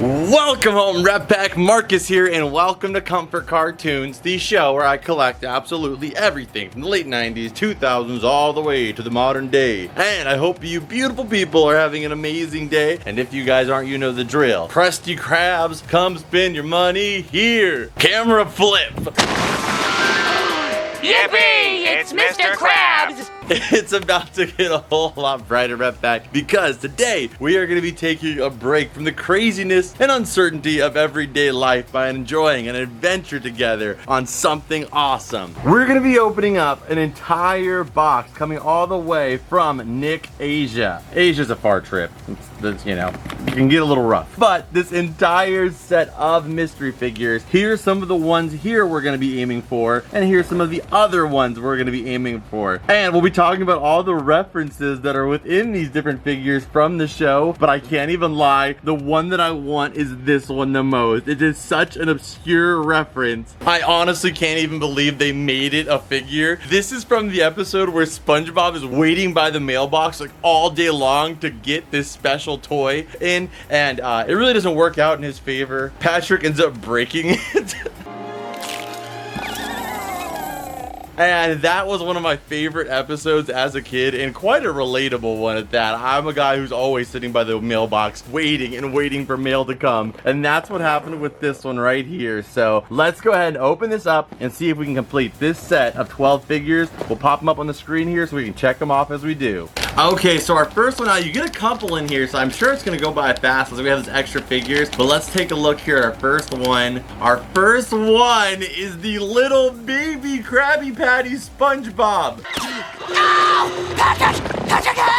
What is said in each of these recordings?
Welcome home, Rep Pack. Marcus here, and welcome to Comfort Cartoons, the show where I collect absolutely everything from the late 90s, 2000s, all the way to the modern day. And I hope you beautiful people are having an amazing day. And if you guys aren't, you know the drill. Krusty Krabs, come spend your money here. Camera flip. Yippee! It's Mr. Krabs! It's about to get a whole lot brighter, Rep Pack, because today we are going to be taking a break from the craziness and uncertainty of everyday life by enjoying an adventure together on something awesome. We're going to be opening up an entire box coming all the way from Nick Asia. Asia's a far trip. It's, you know, it can get a little rough. But this entire set of mystery figures, here's some of the ones here we're going to be aiming for, and here's some of the other ones we're going to be aiming for. And we'll be talking about all the references that are within these different figures from the show, but I can't even lie, the one that I want is this one the most. It is such an obscure reference. I honestly can't even believe they made it a figure. This is from the episode where Spongebob is waiting by the mailbox like all day long to get this special toy in, and it really doesn't work out in his favor. Patrick ends up breaking it. And that was one of my favorite episodes as a kid, and quite a relatable one at that. I'm a guy who's always sitting by the mailbox waiting and waiting for mail to come. And that's what happened with this one right here. So let's go ahead and open this up and see if we can complete this set of 12 figures. We'll pop them up on the screen here so we can check them off as we do. Okay, so our first one out, you get a couple in here, so I'm sure it's gonna go by fast as we have this extra figures. But let's take a look here at our first one. Our first one is the little baby Krabby Patty SpongeBob. No! Patrick, no!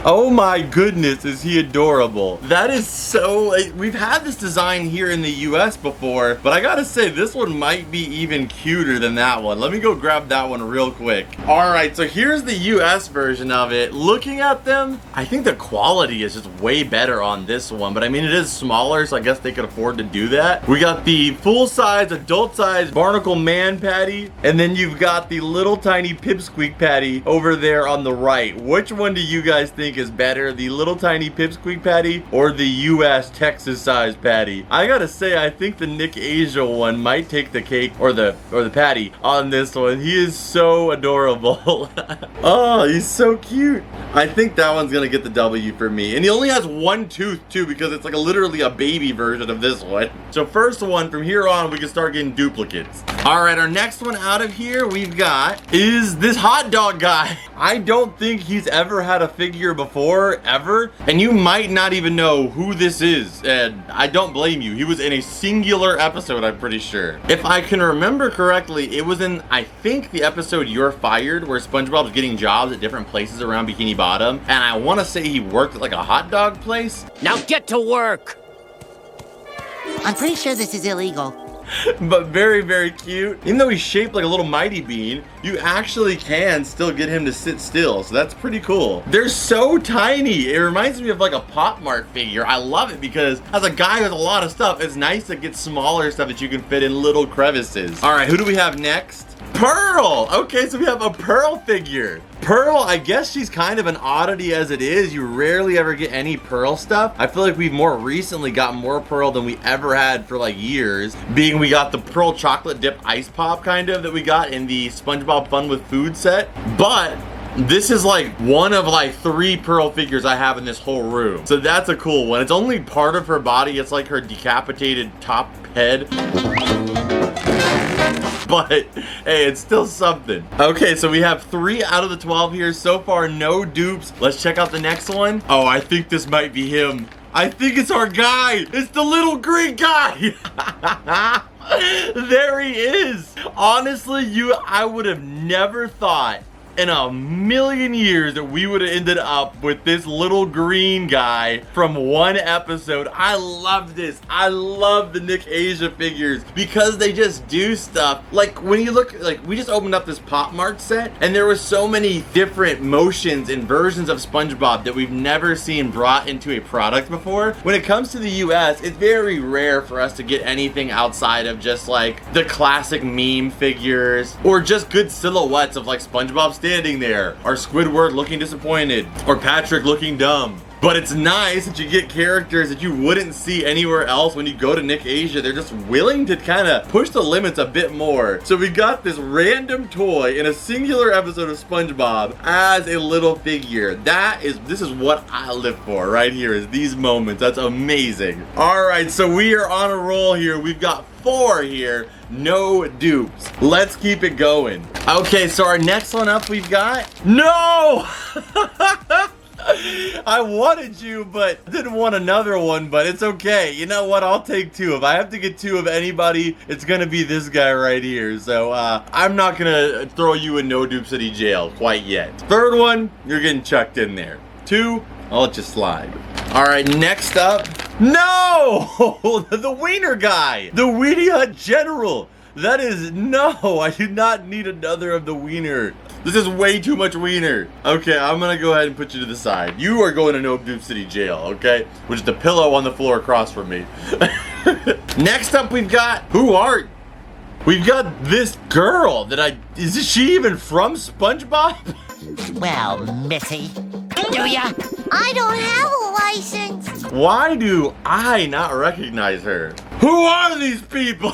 Oh my goodness, is he adorable. That is so, we've had this design here in the US before, but I gotta say this one might be even cuter than that one. Let me go grab that one real quick. All right, so here's the US version of it. Looking at them, I think the quality is just way better on this one, but I mean, it is smaller, so I guess they could afford to do that. We got the full-size, adult-size Barnacle Man Patty, and then you've got the little tiny Pipsqueak Patty over there on the right. Which one do you guys think is better, the little tiny Pipsqueak Patty or the US Texas size patty? I gotta say, I think the Nick Asia one might take the cake, or the patty on this one. He is so adorable. Oh, he's so cute. I think that one's gonna get the W for me. And he only has one tooth too, because it's like literally a baby version of this one. So first one, from here on, we can start getting duplicates. All right, our next one out of here we've got is this hot dog guy. I don't think he's ever had a figure before, ever. And you might not even know who this is. And I don't blame you. He was in a singular episode, I'm pretty sure. If I can remember correctly, it was in, I think, the episode You're Fired, where SpongeBob was getting jobs at different places around Bikini Bottom. And I want to say he worked at like a hot dog place. Now get to work! I'm pretty sure this is illegal. But very, very cute. Even though he's shaped like a little Mighty Bean, you actually can still get him to sit still. So that's pretty cool. They're so tiny. It reminds me of like a Pop Mart figure. I love it because as a guy with a lot of stuff, it's nice to get smaller stuff that you can fit in little crevices. All right, who do we have next? Pearl! Okay, so we have a Pearl figure. Pearl, I guess she's kind of an oddity as it is. You rarely ever get any Pearl stuff. I feel like we've more recently got more Pearl than we ever had for like years. Being we got the Pearl chocolate dip ice pop kind of that we got in the SpongeBob Fun with Food set. But this is like one of like 3 Pearl figures I have in this whole room. So that's a cool one. It's only part of her body. It's like her decapitated top head. But hey, it's still something. Okay, so we have 3 out of the 12 here. So far, no dupes. Let's check out the next one. Oh, I think this might be him. I think it's our guy. It's the little green guy. There he is. Honestly, I would have never thought in a million years that we would have ended up with this little green guy from one episode. I love this. I love the Nick Asia figures because they just do stuff. Like when you look, like we just opened up this Pop Mart set and there were so many different motions and versions of SpongeBob that we've never seen brought into a product before. When it comes to the US, it's very rare for us to get anything outside of just like the classic meme figures or just good silhouettes of like SpongeBob standing there, or Squidward looking disappointed, or Patrick looking dumb. But it's nice that you get characters that you wouldn't see anywhere else when you go to Nick Asia. They're just willing to kind of push the limits a bit more. So we got this random toy in a singular episode of SpongeBob as a little figure. This is what I live for right here, is these moments. That's amazing. All right, so we are on a roll here. We've got 4 here, no dupes. Let's keep it going. Okay, so our next one up we've got, no! I wanted you, but didn't want another one, but it's okay. You know what? I'll take 2. If I have to get 2 of anybody, it's gonna be this guy right here. So I'm not gonna throw you in no dupe city jail quite yet. 3rd one, you're getting chucked in there. 2, I'll let you slide. All right, next up, no! The wiener guy, the Weenie Hut General. That is, no, I do not need another of the wiener. This is way too much wiener. Okay, I'm gonna go ahead and put you to the side. You are going to No Dupe City Jail, okay? Which is the pillow on the floor across from me. Next up, we've got, who are you? We've got this girl that is she even from SpongeBob? Well, Missy. Do ya? I don't have a license. Why do I not recognize her? Who are these people?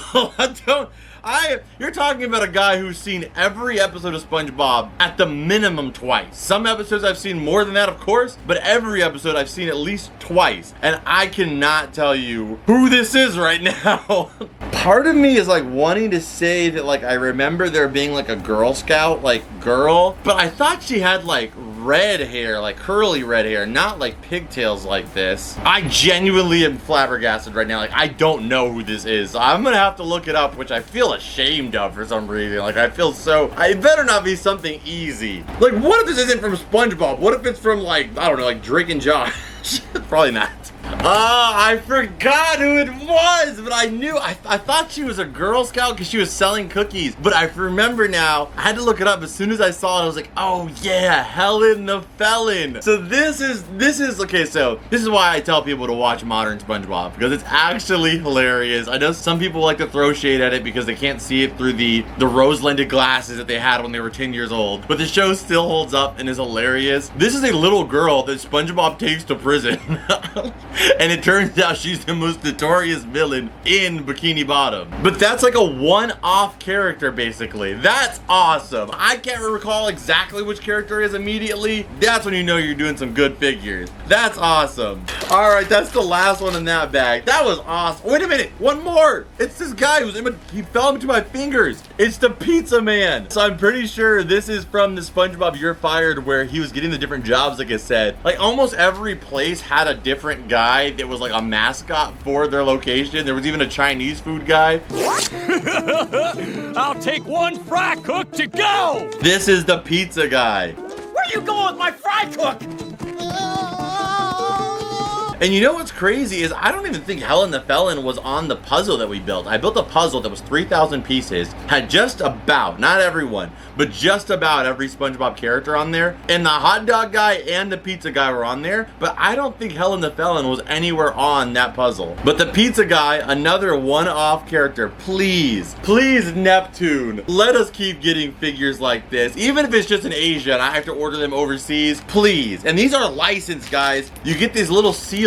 You're talking about a guy who's seen every episode of SpongeBob at the minimum twice. Some episodes I've seen more than that, of course, but every episode I've seen at least twice. And I cannot tell you who this is right now. Part of me is like wanting to say that like I remember there being like a Girl Scout, like girl, but I thought she had like red hair, like curly red hair, not like pigtails like this. I genuinely am flabbergasted right now. Like I don't know who this is. So I'm gonna have to look it up, which I feel ashamed of for some reason. Like I feel so, it better not be something easy. Like what if this isn't from SpongeBob? What if it's from like, I don't know, like Drake and Josh? Probably not. I forgot who it was, but I knew, I thought she was a Girl Scout because she was selling cookies, but I remember now, I had to look it up. As soon as I saw it, I was like, oh yeah, Helen the Felon. So this is, okay, so this is why I tell people to watch modern SpongeBob, because it's actually hilarious. I know some people like to throw shade at it because they can't see it through the rose-lended glasses that they had when they were 10 years old, but the show still holds up and is hilarious. This is a little girl that SpongeBob takes to prison. And it turns out she's the most notorious villain in Bikini Bottom. But that's like a one-off character, basically. That's awesome. I can't recall exactly which character it is immediately. That's when you know you're doing some good figures. That's awesome. All right, that's the last one in that bag. That was awesome. Wait a minute, one more. It's this guy he fell into my fingers. It's the Pizza Man. So I'm pretty sure this is from the SpongeBob You're Fired, where he was getting the different jobs, like I said. Like almost every place had a different guy that was like a mascot for their location. There was even a Chinese food guy. I'll take 1 fry cook to go! This is the pizza guy. Where you going with my fry cook? And you know what's crazy is I don't even think Helen the Felon was on the puzzle that we built. I built a puzzle that was 3,000 pieces, had just about, not everyone, but just about every SpongeBob character on there. And the hot dog guy and the pizza guy were on there, but I don't think Helen the Felon was anywhere on that puzzle. But the pizza guy, another one-off character. Please, please, Neptune, let us keep getting figures like this. Even if it's just in Asia and I have to order them overseas, please. And these are licensed, guys. You get these little seals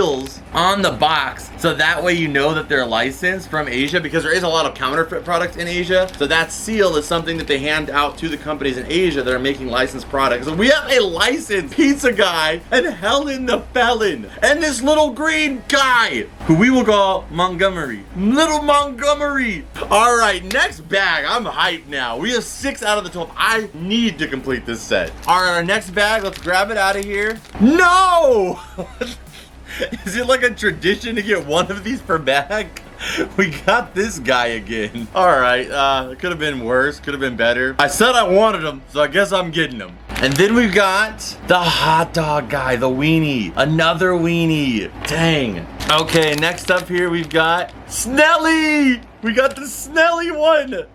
on the box, so that way you know that they're licensed from Asia, because there is a lot of counterfeit products in Asia. So that seal is something that they hand out to the companies in Asia that are making licensed products. So we have a licensed pizza guy and Helen the Felon and this little green guy who we will call Montgomery. Little Montgomery. All right, next bag. I'm hyped now. We have 6 out of the 12. I need to complete this set. All right, our next bag. Let's grab it out of here. No! Is it like a tradition to get one of these per bag? We got this guy again. All right, it could have been worse, could have been better. I said I wanted him, so I guess I'm getting him. And then we've got the hot dog guy, the weenie. Another weenie. Dang. Okay, next up here we've got Snelly. We got the Snelly one.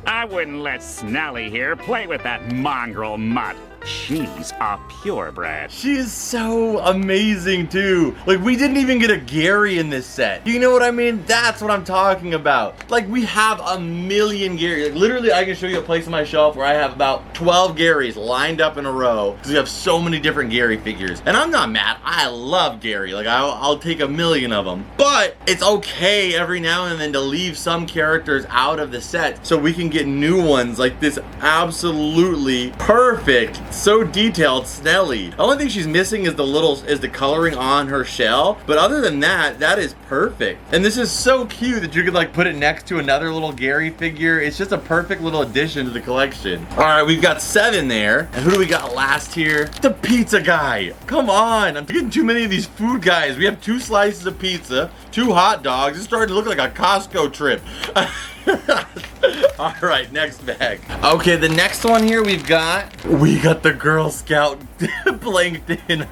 I wouldn't let Snelly here play with that mongrel mutt. She's a purebred. She is so amazing too. Like, we didn't even get a Gary in this set. You know what I mean? That's what I'm talking about. Like, we have a million Gary. Like, literally, I can show you a place on my shelf where I have about 12 Garys lined up in a row because we have so many different Gary figures. And I'm not mad. I love Gary. Like, I'll take a million of them. But it's okay every now and then to leave some characters out of the set so we can get new ones like this absolutely perfect, so detailed Snelly. The only thing she's missing is the coloring on her shell. But other than that, that is perfect. And this is so cute that you could like put it next to another little Gary figure. It's just a perfect little addition to the collection. All right, we've got 7 there. And who do we got last here? The pizza guy. Come on, I'm getting too many of these food guys. We have 2 slices of pizza, 2 hot dogs. It's starting to look like a Costco trip. All right, next bag. Okay, the next one here we got the Girl Scout Plankton.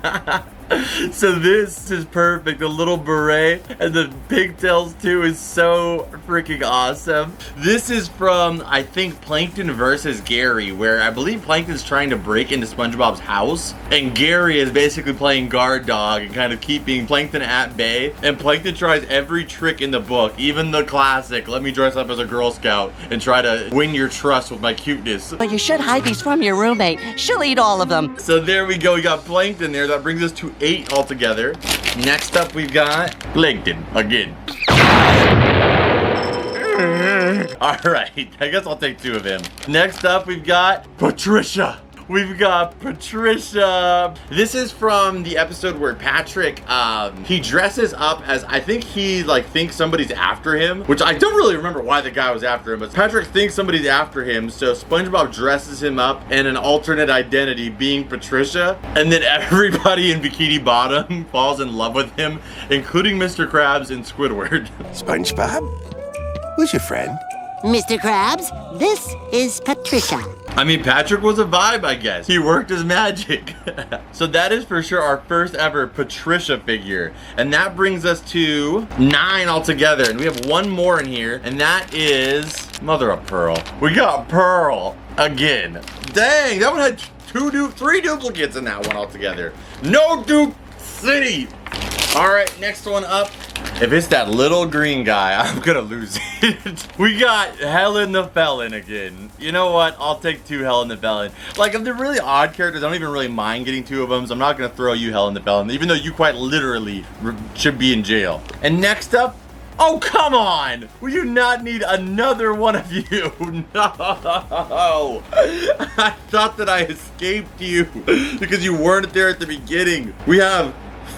So this is perfect. The little beret and the pigtails too is so freaking awesome. This is from, I think, Plankton versus Gary, where I believe Plankton's trying to break into SpongeBob's house, and Gary is basically playing guard dog and kind of keeping Plankton at bay. And Plankton tries every trick in the book, even the classic, let me dress up as a Girl Scout and try to win your trust with my cuteness. But you should hide these from your roommate. She'll eat all of them. So there we go. We got Plankton there. That brings us to 8 altogether. Next up, we've got Plankton again. All right, I guess I'll take 2 of him. Next up, we've got Patricia. We've got Patricia. This is from the episode where Patrick, he dresses up as, I think he like thinks somebody's after him, which I don't really remember why the guy was after him, but Patrick thinks somebody's after him. So SpongeBob dresses him up in an alternate identity being Patricia. And then everybody in Bikini Bottom falls in love with him, including Mr. Krabs and Squidward. SpongeBob? Who's your friend? Mr. Krabs, this is Patricia. I mean, Patrick was a vibe, I guess. He worked his magic. So that is for sure our first ever Patricia figure. And that brings us to 9 altogether. And we have 1 more in here, and that is Mother of Pearl. We got Pearl again. Dang, that one had 3 duplicates in that one altogether. No Dupe City. All right, next one up. If it's that little green guy, I'm gonna lose it. We got Helen the Felon again. You know what? I'll take 2 Helen the Felon. Like, if they're really odd characters, I don't even really mind getting 2 of them, so I'm not gonna throw you Helen the Felon, even though you quite literally should be in jail. And next up, oh, come on! Will you not need another one of you? No! I thought that I escaped you because you weren't there at the beginning. We have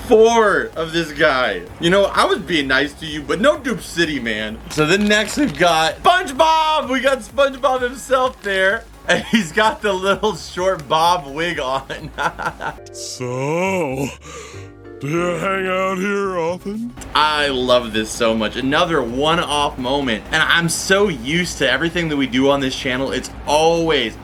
4 of this guy. You know, I was being nice to you, but no Dupe City, man. So then next we've got SpongeBob! We got SpongeBob himself there. And he's got the little short bob wig on. So, do you hang out here often? I love this so much. Another one-off moment. And I'm so used to everything that we do on this channel. It's always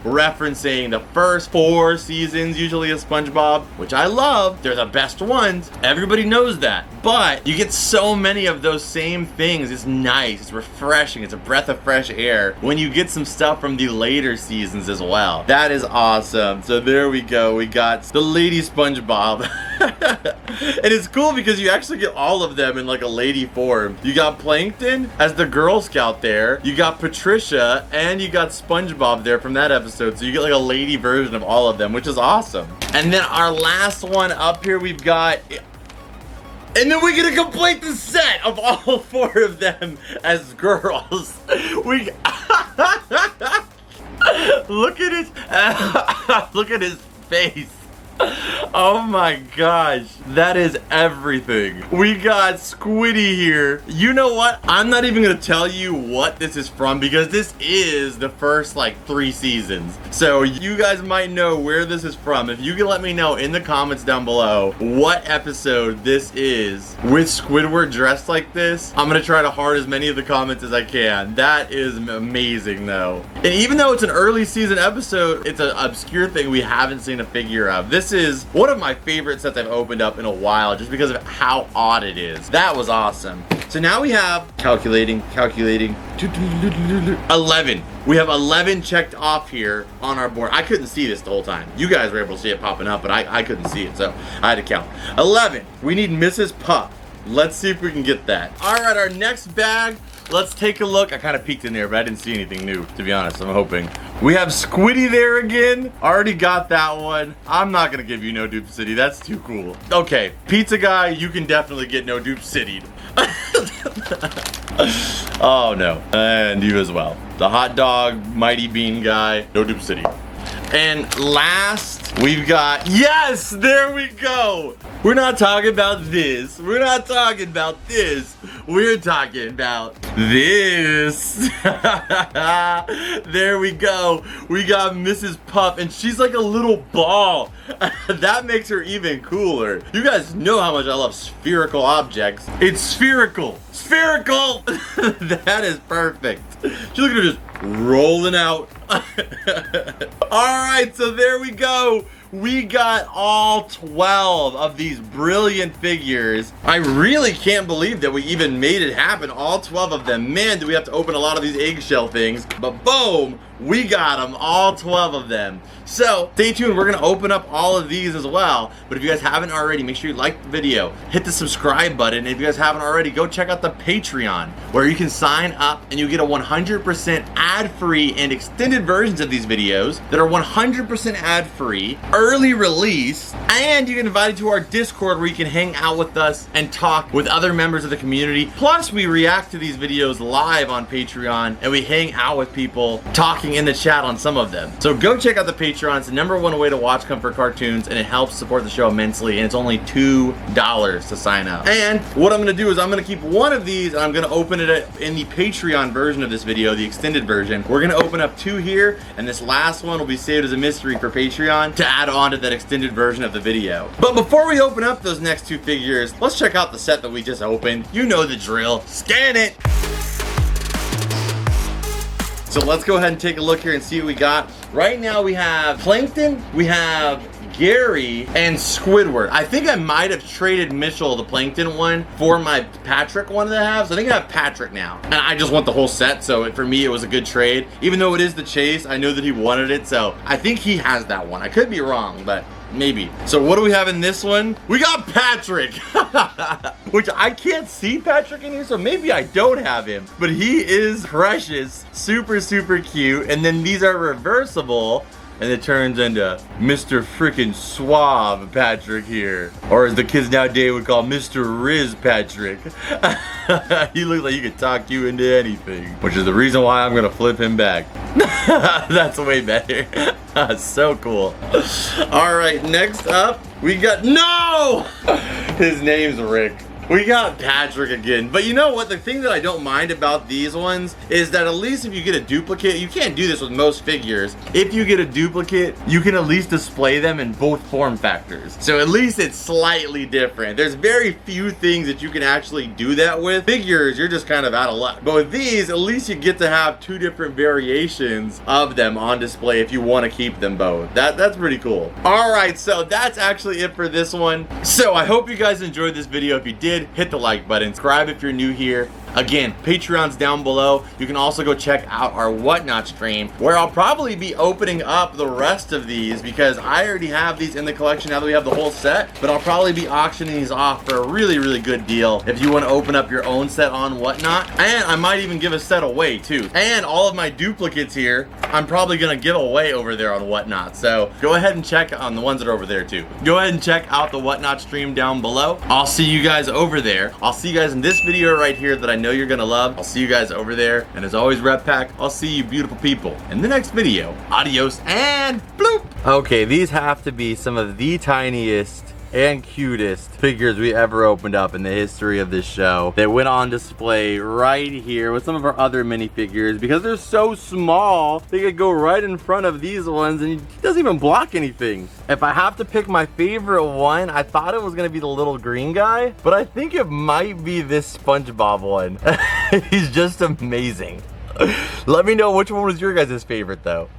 referencing the first 4 seasons, usually of SpongeBob, which I love. They're the best ones. Everybody knows that. But you get so many of those same things. It's nice. It's refreshing. It's a breath of fresh air when you get some stuff from the later seasons as well. That is awesome. So there we go. We got the Lady SpongeBob. And it's cool because you actually get all of them in like a lady form. You got Plankton as the Girl Scout there. You got Patricia and you got SpongeBob there from that episode. So you get like a lady version of all of them, which is awesome. And then our last one up here, we've got... And then we get to complete the set of all 4 of them as girls. We... Look at his... Look at his face. Oh my gosh, that is everything. We got Squiddy here. You know what? I'm not even gonna tell you what this is from because this is the first like 3 seasons. So you guys might know where this is from. If you can let me know in the comments down below what episode this is with Squidward dressed like this, I'm gonna try to heart as many of the comments as I can. That is amazing though. And even though it's an early season episode, it's an obscure thing we haven't seen a figure of. This this is one of my favorite sets I've opened up in a while just because of how odd it is. That was awesome. So now we have, calculating, 11. We have 11 checked off here on our board. I couldn't see this the whole time. You guys were able to see it popping up, but I couldn't see it, so I had to count. 11. We need Mrs. Pup. Let's see if we can get that. All right, our next bag. Let's take a look. I kind of peeked in there, but I didn't see anything new, to be honest. I'm hoping. We have Squiddy there again. Already got that one. I'm not going to give you No Dupe City. That's too cool. Okay, Pizza Guy, you can definitely get No Dupe City'd. Oh, no. And you as well. The Hot Dog, Mighty Bean Guy, No Dupe City. And last, we've got, yes, there we go. We're not talking about this. We're not talking about this. We're talking about this. There we go. We got Mrs. Puff, and she's like a little ball. That makes her even cooler. You guys know how much I love spherical objects. It's spherical. Spherical. That is perfect. Just look at her just rolling out. All right, so there we go. We got all 12 of these brilliant figures. I really can't believe that we even made it happen. All 12 of them. Man, do we have to open a lot of these eggshell things. But boom, we got them, all 12 of them. So stay tuned, we're gonna open up all of these as well. But if you guys haven't already, make sure you like the video, hit the subscribe button. And if you guys haven't already, go check out the Patreon, where you can sign up and you get a 100% ad-free and extended versions of these videos that are 100% ad-free, early release, and you get invited to our Discord where you can hang out with us and talk with other members of the community. Plus, we react to these videos live on Patreon, and we hang out with people talking in the chat on some of them. So go check out the Patreon. It's the #1 way to watch Comfort cartoons, and it helps support the show immensely, and it's only $2 to sign up. And what I'm gonna do is I'm gonna keep one of these, and I'm gonna open it in the Patreon version of this video, the extended version. We're gonna open up 2 here, and this last one will be saved as a mystery for Patreon to add on to that extended version of the video. But before we open up those next 2 figures, let's check out the set that we just opened. You know the drill. Scan it! So let's go ahead and take a look here and see what we got. Right now we have Plankton, we have Gary, and Squidward. I think I might have traded Mitchell, the Plankton one, for my Patrick one that I have. So I think I have Patrick now. And I just want the whole set, so for me it was a good trade. Even though it is the chase, I know that he wanted it, so I think he has that one. I could be wrong, but maybe. So what do we have in this one? We got Patrick! Which I can't see Patrick in here, so maybe I don't have him. But he is precious, super, super cute. And then these are reversible, and it turns into Mr. Frickin' Suave Patrick here. Or as the kids nowadays would call Mr. Riz Patrick. He looks like he could talk you into anything. Which is the reason why I'm gonna flip him back. That's way better. So cool. Alright, next up, we got, no! His name's Rick. We got Patrick again. But you know what? The thing that I don't mind about these ones is that at least if you get a duplicate, you can't do this with most figures. If you get a duplicate, you can at least display them in both form factors. So at least it's slightly different. There's very few things that you can actually do that with. Figures, you're just kind of out of luck. But with these, at least you get to have 2 different variations of them on display if you want to keep them both. That's pretty cool. Alright, so that's actually it for this one. So I hope you guys enjoyed this video. If you did, hit the like button, subscribe if you're new here. Again, Patreon's down below. You can also go check out our Whatnot stream, where I'll probably be opening up the rest of these because I already have these in the collection now that we have the whole set, but I'll probably be auctioning these off for a really, really good deal if you want to open up your own set on Whatnot. And I might even give a set away too. And all of my duplicates here, I'm probably gonna give away over there on Whatnot. So go ahead and check on the ones that are over there too. Go ahead and check out the Whatnot stream down below. I'll see you guys over there. I'll see you guys in this video right here that I know you're gonna love. I'll see you guys over there. And as always, Rep Pack, I'll see you beautiful people in the next video. Adios and bloop. Okay, these have to be some of the tiniest and cutest figures we ever opened up in the history of this show. They went on display right here with some of our other minifigures because they're so small. They could go right in front of these ones and it doesn't even block anything. If I have to pick my favorite one, I thought it was gonna be the little green guy, but I think it might be this SpongeBob one. He's just amazing. Let me know which one was your guys' favorite though.